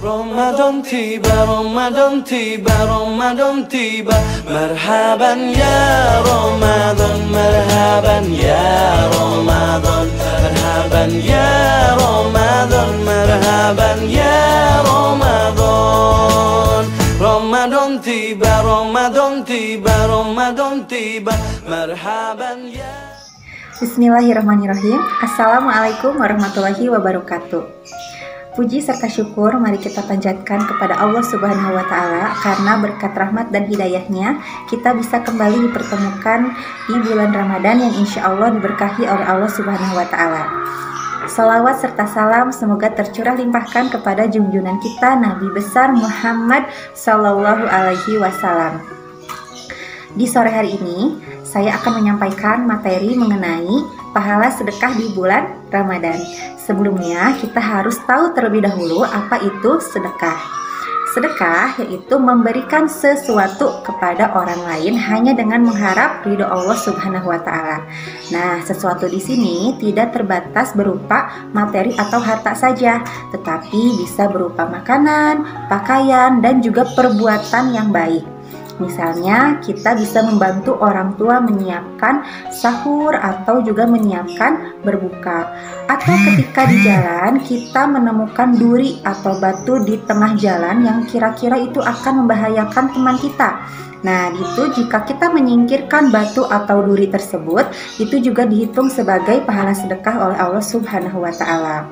Ramadan tiba, Ramadan tiba, Ramadan tiba. Marhaban ya Ramadan, marhaban ya Ramadan, marhaban ya Ramadan, marhaban ya Ramadan. Ramadan tiba, Ramadan tiba, Ramadan tiba. Marhaban ya. Bismillahirrahmanirrahim. Assalamualaikum warahmatullahi wabarakatuh. Puji serta syukur mari kita panjatkan kepada Allah Subhanahu wa Ta'ala, karena berkat rahmat dan hidayahnya kita bisa kembali dipertemukan di bulan Ramadan yang insya Allah diberkahi oleh Allah Subhanahu wa Ta'ala. Salawat serta salam semoga tercurah limpahkan kepada junjungan kita Nabi besar Muhammad Sallallahu Alaihi Wasallam. Di sore hari ini saya akan menyampaikan materi mengenai pahala sedekah di bulan Ramadan. Sebelumnya kita harus tahu terlebih dahulu apa itu sedekah. Sedekah yaitu memberikan sesuatu kepada orang lain hanya dengan mengharap ridho Allah Subhanahu wa Ta'ala. Nah, sesuatu di sini tidak terbatas berupa materi atau harta saja, tetapi bisa berupa makanan, pakaian, dan juga perbuatan yang baik. Misalnya kita bisa membantu orang tua menyiapkan sahur atau juga menyiapkan berbuka. Atau ketika di jalan kita menemukan duri atau batu di tengah jalan yang kira-kira itu akan membahayakan teman kita. Nah, itu jika kita menyingkirkan batu atau duri tersebut, itu juga dihitung sebagai pahala sedekah oleh Allah Subhanahu wa Ta'ala.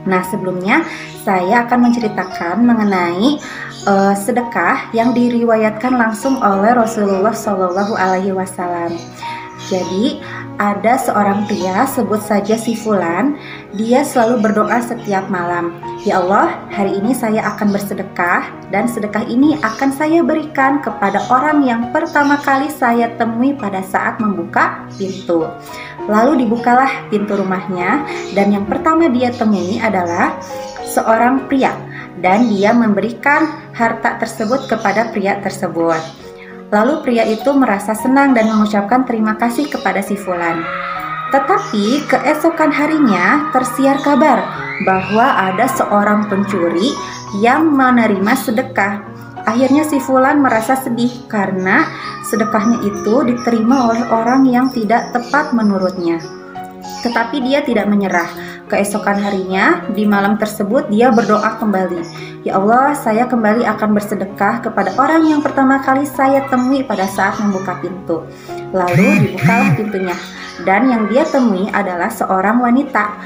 Nah, sebelumnya saya akan menceritakan mengenai sedekah yang diriwayatkan langsung oleh Rasulullah Shallallahu Alaihi Wasallam. Jadi ada seorang pria, sebut saja si Fulan, dia selalu berdoa setiap malam, ya Allah, hari ini saya akan bersedekah dan sedekah ini akan saya berikan kepada orang yang pertama kali saya temui pada saat membuka pintu. Lalu dibukalah pintu rumahnya dan yang pertama dia temui adalah seorang pria. Dan dia memberikan harta tersebut kepada pria tersebut. Lalu pria itu merasa senang dan mengucapkan terima kasih kepada si Fulan. Tetapi keesokan harinya tersiar kabar bahwa ada seorang pencuri yang menerima sedekah. Akhirnya si Fulan merasa sedih karena sedekahnya itu diterima oleh orang yang tidak tepat menurutnya. Tetapi dia tidak menyerah. Keesokan harinya, di malam tersebut dia berdoa kembali. Ya Allah, saya kembali akan bersedekah kepada orang yang pertama kali saya temui pada saat membuka pintu. Lalu dibukalah pintunya. Dan yang dia temui adalah seorang wanita.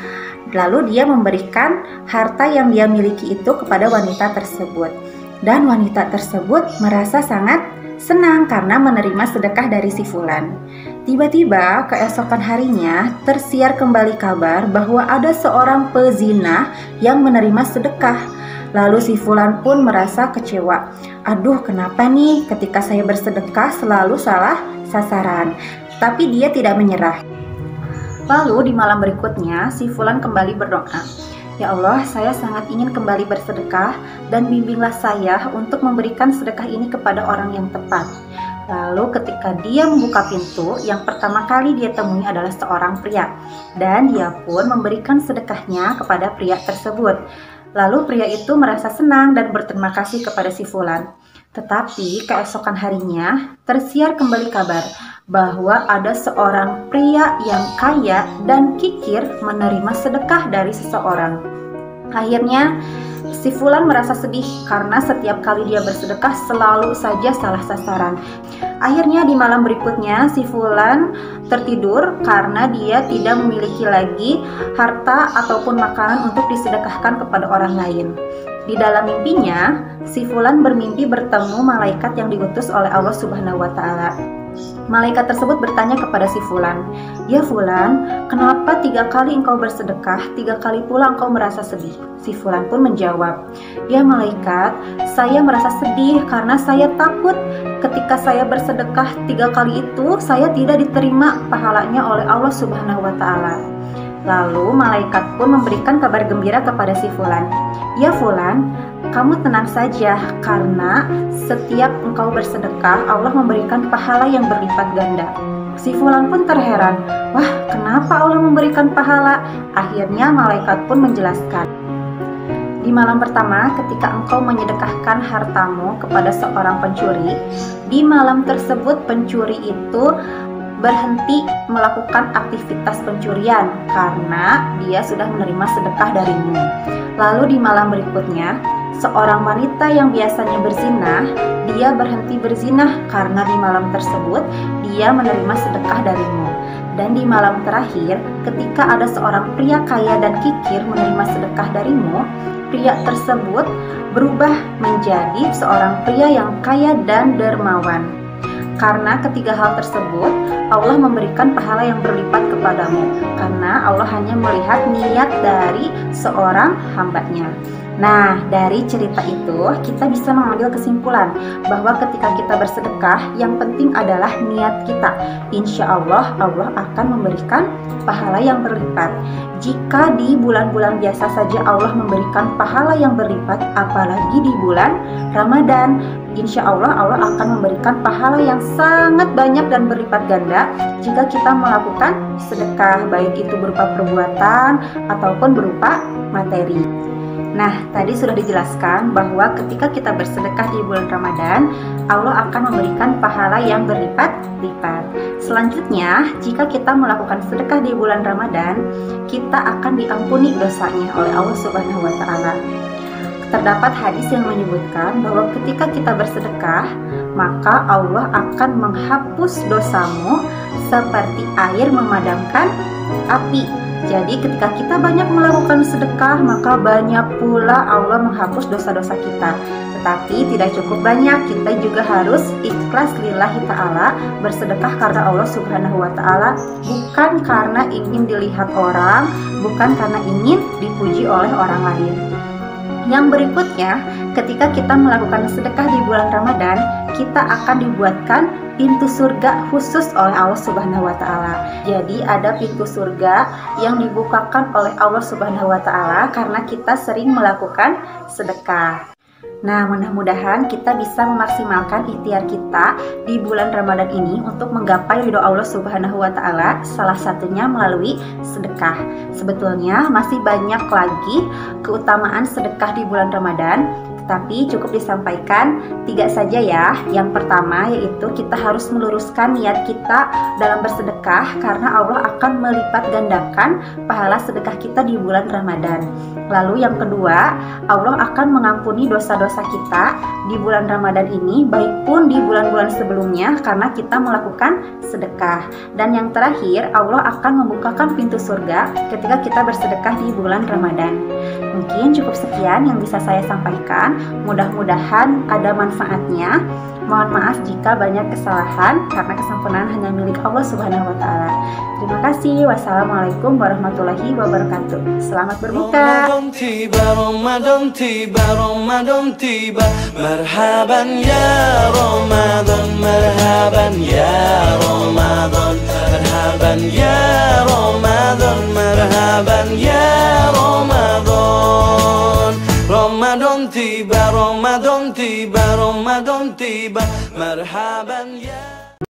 Lalu dia memberikan harta yang dia miliki itu kepada wanita tersebut. Dan wanita tersebut merasa sangat senang karena menerima sedekah dari si Fulan. Tiba-tiba keesokan harinya tersiar kembali kabar bahwa ada seorang pezina yang menerima sedekah. Lalu si Fulan pun merasa kecewa. Aduh, kenapa nih ketika saya bersedekah selalu salah sasaran? Tapi dia tidak menyerah. Lalu di malam berikutnya si Fulan kembali berdoa. Ya Allah, saya sangat ingin kembali bersedekah dan bimbinglah saya untuk memberikan sedekah ini kepada orang yang tepat. Lalu ketika dia membuka pintu, yang pertama kali dia temui adalah seorang pria. Dan dia pun memberikan sedekahnya kepada pria tersebut. Lalu pria itu merasa senang dan berterima kasih kepada si Fulan. Tetapi keesokan harinya tersiar kembali kabar bahwa ada seorang pria yang kaya dan kikir menerima sedekah dari seseorang. Akhirnya si Fulan merasa sedih karena setiap kali dia bersedekah selalu saja salah sasaran. Akhirnya di malam berikutnya si Fulan tertidur karena dia tidak memiliki lagi harta ataupun makanan untuk disedekahkan kepada orang lain. Di dalam mimpinya, si Fulan bermimpi bertemu malaikat yang diutus oleh Allah Subhanahu wa Ta'ala. Malaikat tersebut bertanya kepada si Fulan, "Ya Fulan, kenapa 3 kali engkau bersedekah, 3 kali pula engkau merasa sedih?" Si Fulan pun menjawab, "Ya malaikat, saya merasa sedih karena saya takut ketika saya bersedekah 3 kali itu saya tidak diterima pahalanya oleh Allah Subhanahu wa Ta'ala." Lalu malaikat pun memberikan kabar gembira kepada si Fulan. "Ya Fulan, kamu tenang saja karena setiap engkau bersedekah Allah memberikan pahala yang berlipat ganda." Si Fulan pun terheran, "Wah, kenapa Allah memberikan pahala?" Akhirnya malaikat pun menjelaskan, Di malam pertama ketika engkau menyedekahkan hartamu kepada seorang pencuri, di malam tersebut pencuri itu berhenti melakukan aktivitas pencurian karena dia sudah menerima sedekah darimu. Lalu di malam berikutnya, seorang wanita yang biasanya berzina, dia berhenti berzina karena di malam tersebut dia menerima sedekah darimu. Dan di malam terakhir, ketika ada seorang pria kaya dan kikir menerima sedekah darimu, pria tersebut berubah menjadi seorang pria yang kaya dan dermawan. Karena ketiga hal tersebut, Allah memberikan pahala yang berlipat kepadamu, karena Allah hanya melihat niat dari seorang hambanya. Nah, dari cerita itu kita bisa mengambil kesimpulan bahwa ketika kita bersedekah, yang penting adalah niat kita. Insya Allah, Allah akan memberikan pahala yang berlipat. Jika di bulan-bulan biasa saja Allah memberikan pahala yang berlipat, apalagi di bulan Ramadan, insya Allah Allah akan memberikan pahala yang sangat banyak dan berlipat ganda jika kita melakukan sedekah, baik itu berupa perbuatan ataupun berupa materi. Nah, tadi sudah dijelaskan bahwa ketika kita bersedekah di bulan Ramadan, Allah akan memberikan pahala yang berlipat-lipat. Selanjutnya, jika kita melakukan sedekah di bulan Ramadan, kita akan diampuni dosanya oleh Allah Subhanahu wa Ta'ala. Terdapat hadis yang menyebutkan bahwa ketika kita bersedekah, maka Allah akan menghapus dosamu seperti air memadamkan api. Jadi ketika kita banyak melakukan sedekah, maka banyak pula Allah menghapus dosa-dosa kita. Tetapi tidak cukup banyak, kita juga harus ikhlas lillahi ta'ala, bersedekah karena Allah Subhanahu wa Ta'ala, bukan karena ingin dilihat orang, bukan karena ingin dipuji oleh orang lain. Yang berikutnya, ketika kita melakukan sedekah di bulan Ramadan, kita akan dibuatkan pintu surga khusus oleh Allah Subhanahu wa Ta'ala. Jadi ada pintu surga yang dibukakan oleh Allah Subhanahu wa Ta'ala karena kita sering melakukan sedekah. Nah, mudah-mudahan kita bisa memaksimalkan ikhtiar kita di bulan Ramadan ini untuk menggapai ridho Allah Subhanahu wa Ta'ala, salah satunya melalui sedekah. Sebetulnya masih banyak lagi keutamaan sedekah di bulan Ramadan, tapi cukup disampaikan 3 saja ya. Yang pertama yaitu kita harus meluruskan niat kita dalam bersedekah karena Allah akan melipat gandakan pahala sedekah kita di bulan Ramadan. Lalu yang kedua, Allah akan mengampuni dosa-dosa kita di bulan Ramadan ini, baik pun di bulan-bulan sebelumnya karena kita melakukan sedekah. Dan yang terakhir, Allah akan membukakan pintu surga ketika kita bersedekah di bulan Ramadan. Mungkin cukup sekian yang bisa saya sampaikan. Mudah-mudahan ada manfaatnya. Mohon maaf jika banyak kesalahan karena kesempurnaan hanya milik Allah Subhanahu wa Ta'ala. Terima kasih. Wassalamualaikum warahmatullahi wabarakatuh. Selamat berbuka. Ramadan tiba, Ramadan tiba, Ramadan tiba. Marhaban ya Ramadan, marhaban ya Ramadan, marhaban ya Ramadan, marhaban ya Ramadan. Ramadan tiba, Ramadan tiba, Ramadan tiba. Marhaban ya